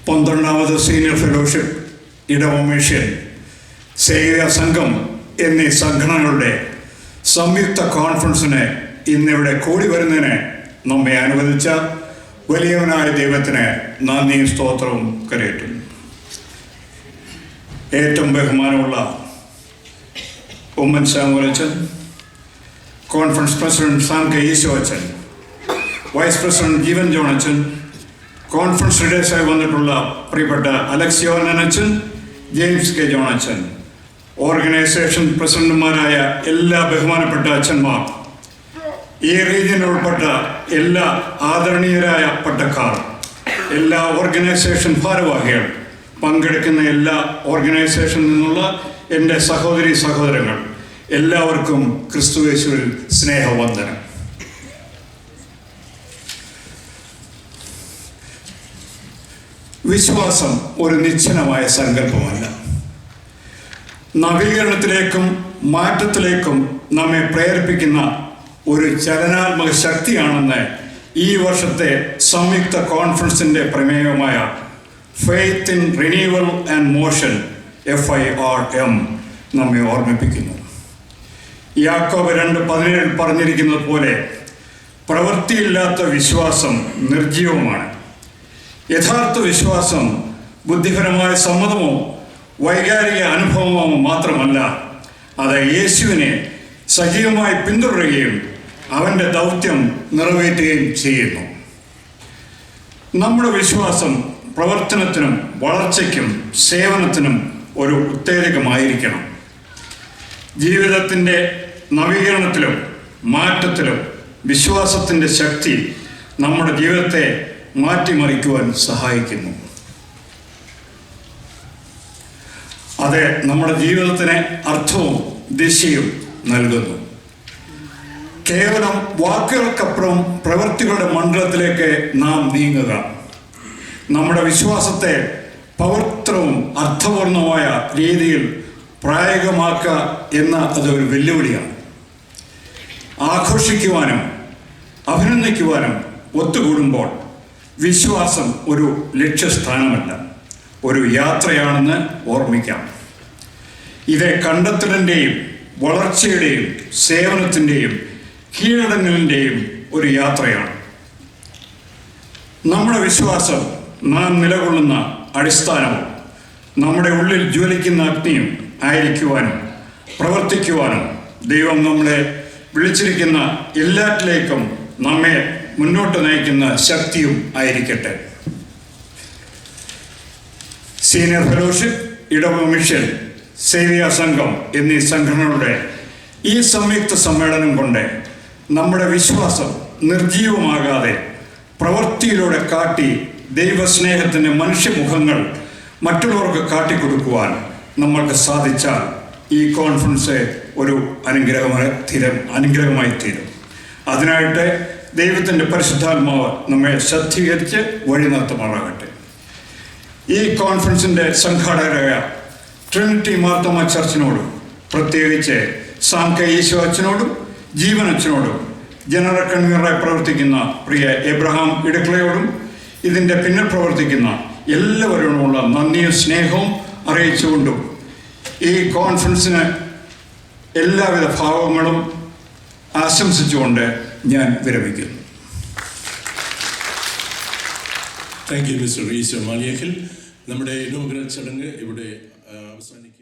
12ാമത് senior fellowship, ഇടവ mission, സേവ്യ സംഘം എന്നീ സംഘടനകളുടെ സംയുക്ത കോൺഫറൻസിന് ഇന്നിവിടെ കൂടി വരുന്നതിന് നമ്മെ അനുവദിച്ച വലിയവനായ ദൈവത്തിന് നന്ദിയും സ്തോത്രവും കരയറ്റുന്നു. ഏറ്റവും ബഹുമാനമുള്ള ഉമ്മൻ സാമുവലച്ചൻ, കോൺഫറൻസ് പ്രസിഡന്റ് സാം കെ ഈശോ അച്ഛൻ, വൈസ് പ്രസിഡന്റ് ജീവൻ ജോൺ അച്ഛൻ, കോൺഫറൻസ് ലീഡേഴ്സായി വന്നിട്ടുള്ള പ്രിയപ്പെട്ട അലക്സിയോനൻ അച്ഛൻ, ജെയിംസ് കെ ജോൺ അച്ഛൻ, ഓർഗനൈസേഷൻ പ്രസിഡന്റുമാരായ എല്ലാ ബഹുമാനപ്പെട്ട അച്ഛന്മാർ, ഈ റീജിയനിൽ ഉൾപ്പെട്ട എല്ലാ ആദരണീയരായ പട്ടക്കാർ, എല്ലാ ഓർഗനൈസേഷൻ ഭാരവാഹികൾ, പങ്കെടുക്കുന്ന എല്ലാ ഓർഗനൈസേഷനിൽ നിന്നുള്ള എൻ്റെ സഹോദരി സഹോദരങ്ങൾ, എല്ലാവർക്കും ക്രിസ്തുയേശുവിൽ സ്നേഹവന്ദനം. വിശ്വാസം ഒരു നിശ്ചലമായ സങ്കല്പമല്ല. നവീകരണത്തിലേക്കും മാറ്റത്തിലേക്കും നമ്മെ പ്രേരിപ്പിക്കുന്ന ഒരു ചലനാത്മക ശക്തിയാണെന്ന് ഈ വർഷത്തെ സംയുക്ത കോൺഫറൻസിൻ്റെ പ്രമേയമായ faith in renewal and motion FIRM നമ്മെ ഓർമ്മിപ്പിക്കുന്നു. യാക്കോബ് 2:17 പറഞ്ഞിരിക്കുന്നത് പോലെ പ്രവൃത്തിയില്ലാത്ത വിശ്വാസം നിർജീവമാണ്. യഥാർത്ഥ വിശ്വാസം ബുദ്ധിപരമായ സമ്മതമോ വൈകാരിക അനുഭവമോ മാത്രമല്ല, അത് യേശുവിനെ സജീവമായി പിന്തുടരുകയും അവൻ്റെ ദൗത്യം നിറവേറ്റുകയും ചെയ്യുന്നു. നമ്മുടെ വിശ്വാസം പ്രവർത്തനത്തിനും വളർച്ചയ്ക്കും സേവനത്തിനും ഒരു ഉത്തേജകമായിരിക്കണം. ജീവിതത്തിൻ്റെ നവീകരണത്തിലും മാറ്റത്തിലും വിശ്വാസത്തിൻ്റെ ശക്തി നമ്മുടെ ജീവിതത്തെ മാറ്റിമറിക്കുവാൻ സഹായിക്കുന്നു. അത് നമ്മുടെ ജീവിതത്തിന് അർത്ഥവും ദിശയും നൽകുന്നു. കേവലം വാക്കുകൾക്കപ്പുറം പ്രവൃത്തികളുടെ മണ്ഡലത്തിലേക്ക് നാം നീങ്ങുക. നമ്മുടെ വിശ്വാസത്തെ പവിത്രവും അർത്ഥപൂർണമായ രീതിയിൽ പ്രായോഗികമാക്കുക എന്ന അതൊരു വെല്ലുവിളിയാണ്. ആഘോഷിക്കുവാനും അഭിനന്ദിക്കുവാനും ഒത്തുകൂടുമ്പോൾ വിശ്വാസം ഒരു ലക്ഷ്യസ്ഥാനമല്ല, ഒരു യാത്രയാണെന്ന് ഓർമ്മിക്കാം. ഇത് കണ്ടെത്തലിൻ്റെയും വളർച്ചയുടെയും സേവനത്തിൻ്റെയും കീഴടങ്ങലിൻ്റെയും ഒരു യാത്രയാണ്. നമ്മുടെ വിശ്വാസം നാം നിലകൊള്ളുന്ന അടിസ്ഥാനവും നമ്മുടെ ഉള്ളിൽ ജ്വലിക്കുന്ന അഗ്നിയും ആയിരിക്കുവാനും പ്രവർത്തിക്കുവാനും ദൈവം നമ്മളെ വിളിച്ചിരിക്കുന്ന എല്ലാറ്റിലേക്കും നമ്മെ മുന്നോട്ട് നയിക്കുന്ന ശക്തിയും ആയിരിക്കട്ടെ. സീനിയർ ഫെലോഷിപ്പ്, ഇടവ മിഷൻ, സേവ്യ സംഘം എന്നീ സംഘടനകളുടെ ഈ സംയുക്ത സമ്മേളനം കൊണ്ട് നമ്മുടെ വിശ്വാസം നിർജീവമാകാതെ പ്രവൃത്തിയിലൂടെ കാട്ടി ദൈവസ്നേഹത്തിൻ്റെ മനുഷ്യമുഖങ്ങൾ മറ്റുള്ളവർക്ക് കാട്ടിക്കൊടുക്കുവാൻ നമ്മൾക്ക് സാധിച്ചാൽ ഈ കോൺഫറൻസ് ഒരു അനുഗ്രഹമായി തീരും. അതിനായിട്ട് ദൈവത്തിൻ്റെ പരിശുദ്ധാത്മാവ് നമ്മെ ശക്തീകരിച്ച് വഴി നടത്തുമാറാകട്ടെ. ഈ കോൺഫറൻസിൻ്റെ സംഘാടകരായ ട്രിനിറ്റി മാർത്തോമ ചർച്ചിനോടും പ്രത്യേകിച്ച് സാം കെ ഈശോ അച്ഛനോടും ജീവൻ അച്ഛനോടും ജനറൽ കൺവീനറായി പ്രവർത്തിക്കുന്ന പ്രിയ എബ്രഹാം ഇടക്കളയോടും ഇതിൻ്റെ പിന്നിൽ പ്രവർത്തിക്കുന്ന എല്ലാവരോടുമുള്ള നന്ദിയും സ്നേഹവും അറിയിച്ചുകൊണ്ടും ഈ കോൺഫറൻസിന് എല്ലാവിധ ഭാവങ്ങളും ആശംസിച്ചുകൊണ്ട് ഞാൻ വിരമിക്കുന്നു. Thank you mister Esho Maliyekkal. നമ്മുടെ ഇനോഗ്രൽ ചടങ്ങ് ഇവിടെ അവസാനിക്കും.